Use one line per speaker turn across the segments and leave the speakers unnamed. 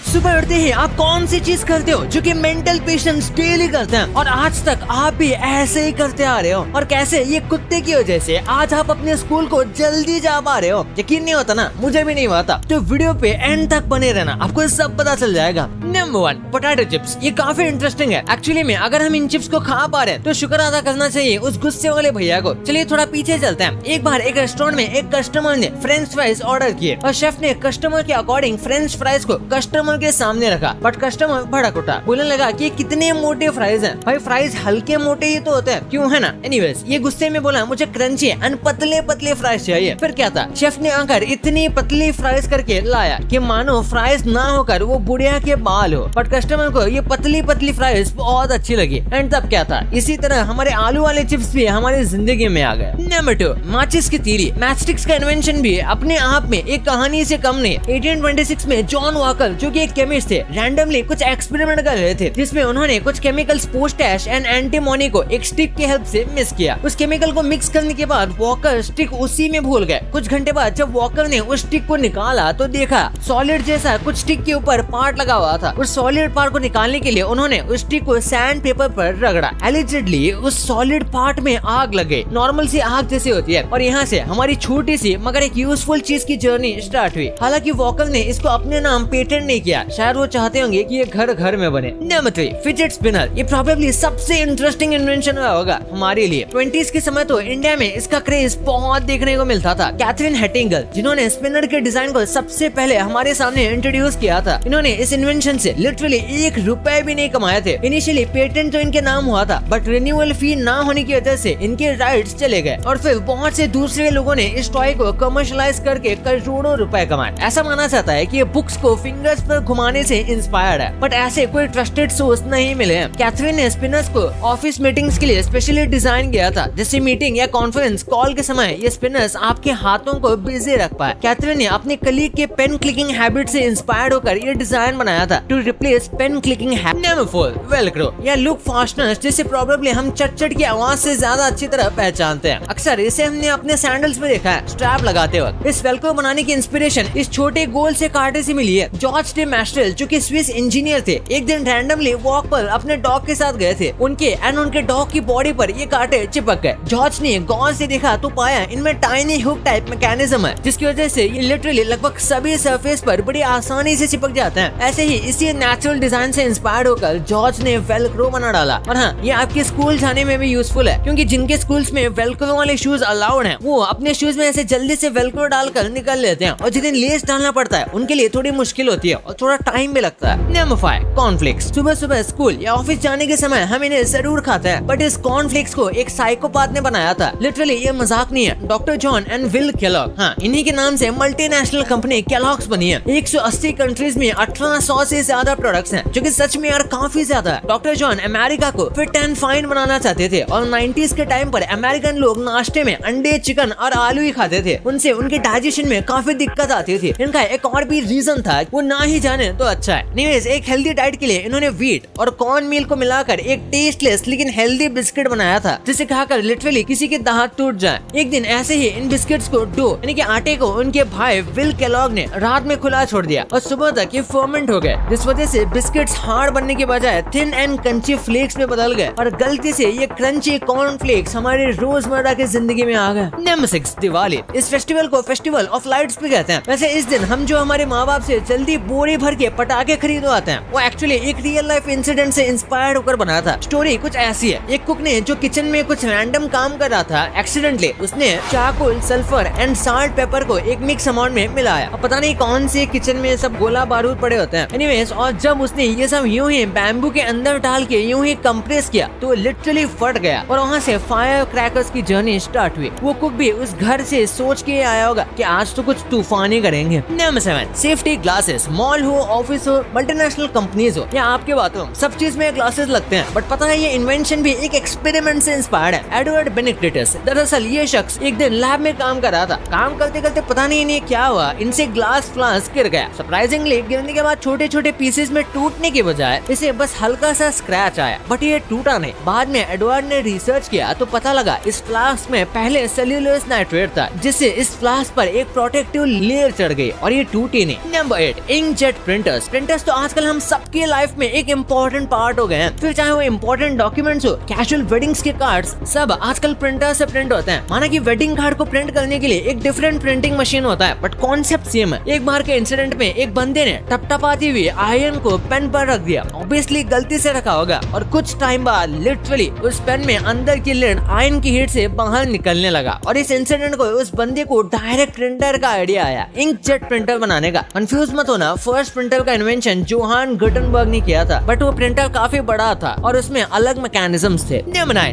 सुबह उठते ही आप कौन सी चीज करते हो जो कि मेंटल पेशेंट्स डेली करते हैं और आज तक आप भी ऐसे ही करते आ रहे हो, और कैसे ये कुत्ते की वजह से आज आप अपने स्कूल को जल्दी जा पा रहे हो। यकीन नहीं होता ना, मुझे भी नहीं होता। तो वीडियो पे एंड तक बने रहना, आपको सब पता चल जाएगा। Number 1, potato chips. ये काफी इंटरेस्टिंग है एक्चुअली में। अगर हम इन चिप्स को खा पा रहे हैं तो शुक्र अदा करना चाहिए उस गुस्से वाले भैया को। चलिए थोड़ा पीछे चलते हैं। एक बार एक रेस्टोरेंट में एक कस्टमर ने फ्रेंच फ्राइज ऑर्डर किए और शेफ ने कस्टमर के अकॉर्डिंग फ्रेंच फ्राइज को कस्टमर के सामने रखा, बट कस्टमर भड़क उठा, बोलने लगा कि कितने मोटे फ्राइज हैं। भाई फ्राइज हल्के मोटे ही तो होते हैं, क्यों है ना। एनीवेज ये गुस्से में बोला मुझे क्रंची एंड पतले पतले फ्राइज चाहिए। फिर क्या था, शेफ ने आकर इतनी पतली फ्राइज करके लाया कि मानो फ्राइज ना होकर वो बुढ़िया के बाल हो, बट कस्टमर को ये पतली पतली फ्राइज बहुत अच्छी लगी। एंड तब क्या था, इसी तरह हमारे आलू वाले चिप्स भी हमारी जिंदगी में आ गए। नंबर 2, माचिस की तीली। मैचस्टिक्स का इन्वेंशन भी अपने आप में एक कहानी से कम नहीं। 1826 में जॉन वॉकर जो कि एक केमिस्ट थे, रैंडमली कुछ एक्सपेरिमेंट कर रहे थे जिसमें उन्होंने कुछ केमिकल्स पोस्टैश एंड एंटीमोनी को एक स्टिक की हेल्प से मिक्स किया। उस केमिकल को मिक्स करने के बाद वॉकर स्टिक उसी में भूल गए। कुछ घंटे बाद जब वॉकर ने उस स्टिक को निकाला तो देखा सॉलिड जैसा कुछ स्टिक के ऊपर पार्ट लगा हुआ था। उस सॉलिड पार्ट को निकालने के लिए उन्होंने उस स्टिक को सैंड पेपर पर रगड़ा। एलिजिडली उस सॉलिड पार्ट में आग लग गई, नॉर्मल सी आग जैसी होती है, और यहाँ से हमारी छोटी सी मगर एक यूजफुल चीज की जर्नी स्टार्ट हुई। हालांकि वॉकर ने इसको अपने नाम पेटेंट नहीं किया, शायद वो चाहते होंगे कि ये घर घर में बने। Number 3, fidget spinner. ये प्रोबेबली सबसे इंटरेस्टिंग इन्वेंशन होगा हमारे लिए। 20s के समय तो इंडिया में इसका क्रेज बहुत देखने को मिलता था। कैथरीन हेटिंगल जिन्होंने स्पिनर के डिजाइन को सबसे पहले हमारे सामने इंट्रोड्यूस किया था, इन्होंने इस इन्वेंशन से लिटरली 1 रुपए भी नहीं कमाए थे। इनिशियली पेटेंट तो इनके नाम हुआ था, बट रिन्यूअल फी ना होने की वजह से इनके राइट्स चले गए और फिर बहुत से दूसरे लोगों ने इस टॉय को कमर्शियलाइज करके करोड़ों रुपए कमाए। ऐसा माना जाता है कि ये बुक्स को फिंगर्स पर घुमाने से इंस्पायर्ड है, बट ऐसे कोई ट्रस्टेड सोर्स नहीं मिले हैं। कैथरीन ने स्पिनर्स को ऑफिस मीटिंग्स के लिए स्पेशली डिजाइन किया था, जैसे मीटिंग या कॉन्फ्रेंस कॉल के समय ये स्पिनर्स आपके हाथों को बिजी रख पाए। कैथरीन ने अपने कलीग के पेन क्लिकिंग हैबिट से इंस्पायर्ड होकर ये डिजाइन बनाया था to replace pen clicking habit. Number 4, velcro या लुक फास्टनर्स, जिसे प्रोबेबली हम चट की आवाज से ज्यादा अच्छी तरह पहचानते हैं। अक्सर इसे हमने अपने सैंडल्स में देखा है स्ट्रैप लगाते वक्त। इस वेलक्रो बनाने की इंस्पिरेशन इस छोटे गोल से कांटे से मिली है। जॉर्ज डे मैस्ट्रेल जो कि स्विस इंजीनियर थे, एक दिन रैंडमली वॉक पर अपने डॉग के साथ गए थे। उनके डॉग की बॉडी पर ये कांटे चिपक गए। जॉर्ज ने गौर से देखा तो पाया इनमें टाइनी हुक टाइप मैकेनिज्म है, जिसकी वजह से ये लिटरली लगभग सभी सरफेस पर बड़ी आसानी से चिपक जाते हैं। ऐसे ही इसी नेचुरल डिजाइन से इंस्पायर्ड होकर जॉर्ज ने वेलक्रो बना डाला। और हाँ, ये आपके स्कूल जाने में भी यूजफुल है, क्योंकि जिनके स्कूल्स में वेलक्रो वाले शूज अलाउड हैं, वो अपने शूज में ऐसे जल्दी से वेलक्रो डालकर निकल लेते हैं, और जिन्हें लेस डालना पड़ता है उनके लिए थोड़ी मुश्किल होती है और थोड़ा टाइम भी लगता है। Number 5, cornflakes. सुबह सुबह स्कूल या ऑफिस जाने के समय हम इन्हें जरूर खाते हैं, बट इस कॉर्नफ्लेक्स को एक साइकोपाथ ने बनाया था। लिटरली ये मजाक नहीं है। Doctor John and will Kellogg, हाँ, इन्हीं के नाम से मल्टीनेशनल कंपनी केलॉग्स बनी है। 180 कंट्रीज में 1800 से ज्यादा प्रोडक्ट्स हैं, जो कि सच में यार काफी ज्यादा है। डॉक्टर जॉन अमेरिका को फिट एंड फाइन बनाना चाहते थे, और 90s के टाइम पर अमेरिकन लोग नाश्ते में अंडे, चिकन और आलू ही खाते थे। उनसे उनके डाइजेशन में काफी दिक्कत आती थी। इनका एक और भी रीजन था, वो ना ही जाने तो अच्छा है। न्यूज़ एक हेल्दी डाइट के लिए इन्होंने व्हीट और कॉर्न मील को मिलाकर एक टेस्टलेस लेकिन हेल्दी बिस्किट बनाया था, जिसे खाकर लिटरली किसी के दांत टूट जाए। एक दिन ऐसे ही इन बिस्किट्स को डो यानी कि आटे को उनके भाई विल केलॉग ने रात में खुला छोड़ दिया और सुबह तक ये फर्मेंट हो गए, जिस वजह से बिस्किट्स हार्ड बनने के बजाय थिन एंड क्रंची फ्लेक्स में बदल गए, और गलती से ये क्रंची कॉर्न फ्लेक्स हमारे रोजमर्रा की जिंदगी में आ गए। नंबर 6, दिवाली। इस फेस्टिवल को फेस्टिवल ऑफ लाइट्स भी कहते हैं। वैसे इस दिन हम जो हमारे माँ बाप से जल्दी बोरी भर के पटाखे खरीदवाते हैं, वो एक्चुअली एक रियल लाइफ इंसिडेंट से इंस्पायर्ड होकर बना था। स्टोरी कुछ ऐसी है, एक कुक ने जो किचन में कुछ रैंडम काम कर रहा था, एक्सीडेंटली उसने charcoal, sulphur and salt paper को एक मिक्स अमाउंट में मिलाया। अब पता नहीं कौन से किचन में सब गोला बारूद पड़े होते हैं। एनीवेज, और जब उसने ये सब यूं ही बैम्बू के अंदर डाल के यूं ही कंप्रेस किया तो लिटरली फट गया, और वहाँ से फायर क्रैकर्स की जर्नी स्टार्ट हुई। वो कुक भी उस घर से सोच के आया होगा कि आज तो कुछ तूफानी करेंगे। Number 7, safety glasses. मॉल हो, ऑफिस हो, मल्टीनेशनल कंपनीज हो या आपके बाथरूम, सब चीज में ग्लासेस लगते हैं। बट पता है ये इन्वेंशन भी एक एक्सपेरिमेंट से इंस्पायर्ड है। एडवर्ड बेनिक्टिटस, दरअसल ये शख्स एक दिन लैब में काम कर रहा था। काम करते करते पता नहीं इन्हें क्या हुआ, इनसे ग्लास फ्लास गिर गया। सरप्राइजिंगली गिरने के बाद छोटे छोटे पीसेस में टूटने के बजाय इसे बस हल्का सा स्क्रैच आया, बट ये टूटा नहीं। बाद में एडवर्ड ने रिसर्च किया तो पता लगा इस फ्लास्क में पहले सेल्यूलोज नाइट्रेट था, जिससे इस फ्लास्क पर एक प्रोटेक्टिव लेयर चढ़ गई और ये टूटी नहीं। नंबर 8, इंकजेट प्रिंटर्स तो आजकल हम सबकी लाइफ में एक इम्पोर्टेंट पार्ट हो गए हैं। फिर चाहे वो इम्पोर्टेंट डॉक्यूमेंट्स हो, कैजुअल वेडिंग्स के कार्ड्स, सब आजकल प्रिंटर से प्रिंट होते हैं। माना कि वेडिंग कार्ड को प्रिंट करने के लिए एक डिफरेंट प्रिंटिंग मशीन होता है, बट कॉन्सेप्ट सेम है। एक बार के इंसिडेंट में एक बंदे ने टपटपाती हुई आयरन को पेन पर रख दिया, ऑब्वियसली गलती से रखा होगा, और कुछ टाइम बाद लिटरली उस पेन में अंदर की लिड आयरन की हीट से बाहर निकलने लगा। और इस इंसिडेंट को उस बंदे को डायरेक्ट प्रिंटर का आइडिया आया, इंकजेट प्रिंटर बनाने का। कंफ्यूज मत होना, फर्स्ट प्रिंटर का इन्वेंशन जोहान गुटेनबर्ग ने किया था, बट वो प्रिंटर काफी बड़ा था और उसमें अलग मैकेनिज्म्स थे।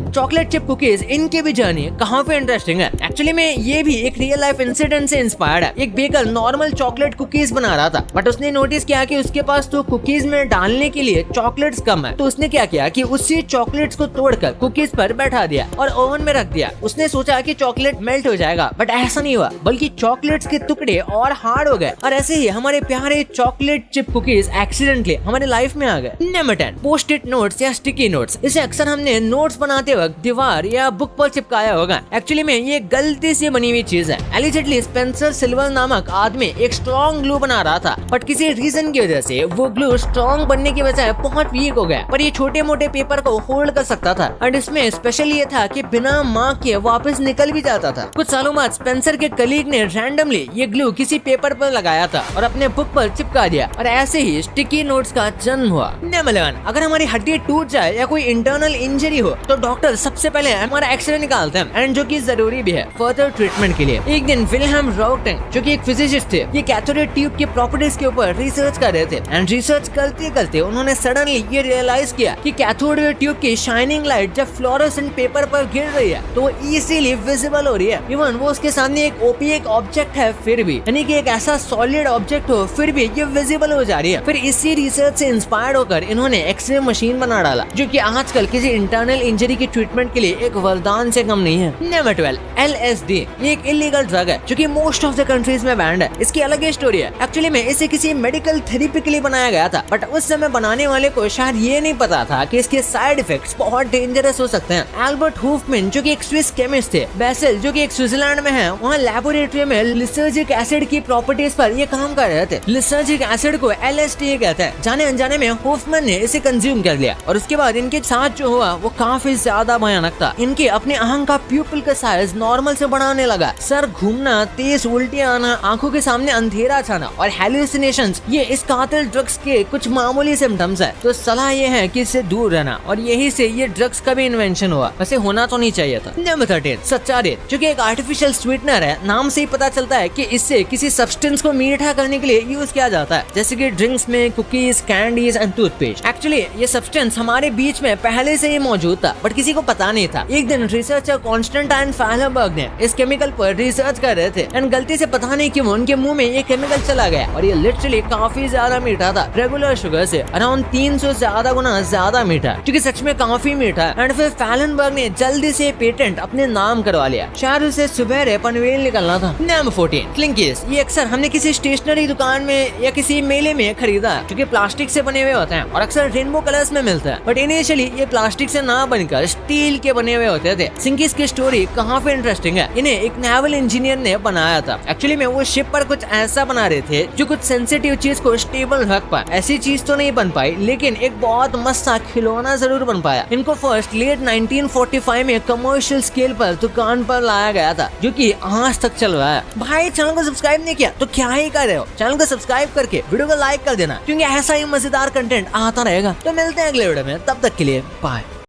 चॉकलेट चिप कुकीज, इनकी भी जर्नी काफी इंटरेस्टिंग है। एक्चुअली में ये भी एक रियल लाइफ इंसिडेंट से इंस्पायर्ड है। एक बेकर नॉर्मल चॉकलेट कुकीज बना रहा था, बट उसने नोटिस किया कि उसके पास तो कुकीज में डालने के लिए चॉकलेट्स कम है। तो उसने क्या किया कि उसी चॉकलेट्स को तोड़कर कुकीज पर बैठा दिया और ओवन में रख दिया। उसने सोचा कि चॉकलेट मेल्ट हो जाएगा, बट ऐसा नहीं हुआ, बल्कि चॉकलेट्स के टुकड़े और हार्ड हो गए। और ऐसे ही हमारे प्यारे चॉकलेट चिप कुकीज एक्सीडेंटली हमारे लाइफ में आ गए। नंबर 10, पोस्ट इट नोट्स या स्टिकी नोट्स। इसे अक्सर हमने नोट्स बनाते वक्त दीवार या बुक पर चिपकाया होगा। एक्चुअली में ये गलती से बनी हुई चीज है। एलिजेडली स्पेंसर सिल्वर नामक आदमी एक स्ट्रॉन्ग ग्लू बना रहा था, बट किसी रीजन की वजह से वो ग्लू स्ट्रॉन्ग बनने की बजाय बहुत वीक हो गया, पर ये छोटे मोटे पेपर को होल्ड कर सकता था। और इसमें स्पेशल ये था कि बिना मार्क के वापस निकल भी जाता था। कुछ सालों बाद स्पेंसर के कलीग ने रैंडमली ये ग्लू किसी पेपर पर लगाया था और अपने बुक पर चिपका दिया, और ऐसे ही स्टिकी नोट्स का जन्म हुआ। नंबर 11, अगर हमारी हड्डी टूट जाए या कोई इंटरनल इंजरी हो तो डॉक्टर सबसे पहले हमारा एक्सरे निकालते हैं, एंड जो कि जरूरी भी है फर्दर ट्रीटमेंट के लिए। एक दिन विल्हेम राउटेन, जो कि एक फिजिसिस्ट थे, ये कैथोड ट्यूब की प्रॉपर्टीज के ऊपर रिसर्च कर रहे थे, एंड रिसर्च करते करते उन्होंने सडनली ये रियलाइज किया कि कैथोड ट्यूब की शाइनिंग लाइट जब फ्लोरोसेंट पेपर पर गिर रही है तो वो इजीली विजिबल हो रही है। इवन वो उसके सामने एक ओपेक ऑब्जेक्ट है फिर भी, यानी कि एक ऐसा सॉलिड ऑब्जेक्ट हो फिर भी ये विजिबल हो जा रही है। फिर इसी रिसर्च से इंस्पायर्ड होकर इन्होंने एक्सरे मशीन बना डाला, जो कि आजकल किसी इंटरनल इंजरी की ट्रीटमेंट के लिए एक वरदान से कम नहीं है। Number 12, LSD। ये एक इलीगल ड्रग है जो कि मोस्ट ऑफ द कंट्रीज में बैंड है। इसकी अलग ही स्टोरी है। एक्चुअली में इसे किसी मेडिकल थेरेपी के लिए बनाया गया था, बट उस समय बनाने वाले को शायद ये नहीं पता था कि इसके साइड इफेक्ट्स बहुत डेंजरस हो सकते हैं। एल्बर्ट हूफमैन, जो कि एक स्विस केमिस्ट थे, बेसेल, जो कि एक स्विट्जरलैंड में है, वहाँ लैबोरेटरी में लिसर्जिक एसिड की प्रॉपर्टीज पर ये काम कर रहे थे। लिसर्जिक एसिड को LSD कहते हैं। जाने अनजाने में हूफमैन ने इसे कंज्यूम कर लिया, और उसके बाद इनके साथ जो हुआ वो काफी ज्यादा भयानक था। इनके अपने आंख का प्यूपिल का साइज नॉर्मल से बढ़ाने लगा, सर घूमना, तेज उल्टियां आना, आंखों के सामने अंधेरा छाना और हैलुसिनेशंस, ये इस कातिल ड्रग्स के कुछ मामूली सिम्टम्स है। तो सलाह ये है कि इससे दूर रहना, और यही से ये ड्रग्स का भी इन्वेंशन हुआ। वैसे होना तो नहीं चाहिए था। नंबर 13, सच्चा रेत, जो कि एक आर्टिफिशियल स्वीटनर है। नाम से ही पता चलता है कि इससे किसी सब्सटेंस को मीठा करने के लिए यूज किया जाता है, जैसे कि ड्रिंक्स में, cookies, candies and toothpaste. Actually ये सब्सटेंस हमारे बीच में पहले से ही मौजूद था, बट किसी को पता नहीं था। एक दिन रिसर्चर कॉन्स्टेंटाइन फैलनबर्ग ने इस केमिकल पर रिसर्च कर रहे थे, एंड गलती से पता नहीं क्यों उनके मुंह में ये केमिकल चला गया, और ये लिटरली काफी ज्यादा मीठा था, रेगुलर शुगर से अराउंड 300 ज्यादा गुना ज्यादा मीठा, क्योंकि सच में काफी मीठा है। एंड फिर फैलनबर्ग ने जल्दी से पेटेंट अपने नाम करवा लिया। शायद उसे सुबह पनवेल निकलना था। नंबर 14, क्लिंकीज। ये अक्सर हमने किसी स्टेशनरी दुकान में या किसी मेले में खरीदा है, जो कि प्लास्टिक से बने हुए होते हैं और अक्सर रेनबो कलर्स में मिलता है, बट इनिशियली ये प्लास्टिक से ना बनकर स्टील के बने हुए होते थे। सिंकीज की स्टोरी काफी इंटरेस्टिंग है। इन्हें एक नेवल इंजीनियर ने बनाया था। एक्चुअली में वो शिप पर कुछ ऐसा बना रहे थे जो कुछ सेंसिटिव चीज को स्टेबल रख पाए। ऐसी चीज तो नहीं बन पाई, लेकिन एक बहुत मस्त सा खिलौना जरूर बन पाया। इनको फर्स्ट लेट 1945 में कमर्शियल स्केल पर दुकान पर लाया गया था, जो कि आज तक चल रहा है। भाई चैनल को सब्सक्राइब नहीं किया तो क्या ही कर रहे हो, चैनल को सब्सक्राइब करके वीडियो को लाइक कर देना, क्योंकि ऐसा ही मजेदार कंटेंट आता रहेगा। तो मिलते हैं अगले वीडियो में, तब तक के लिए बाय।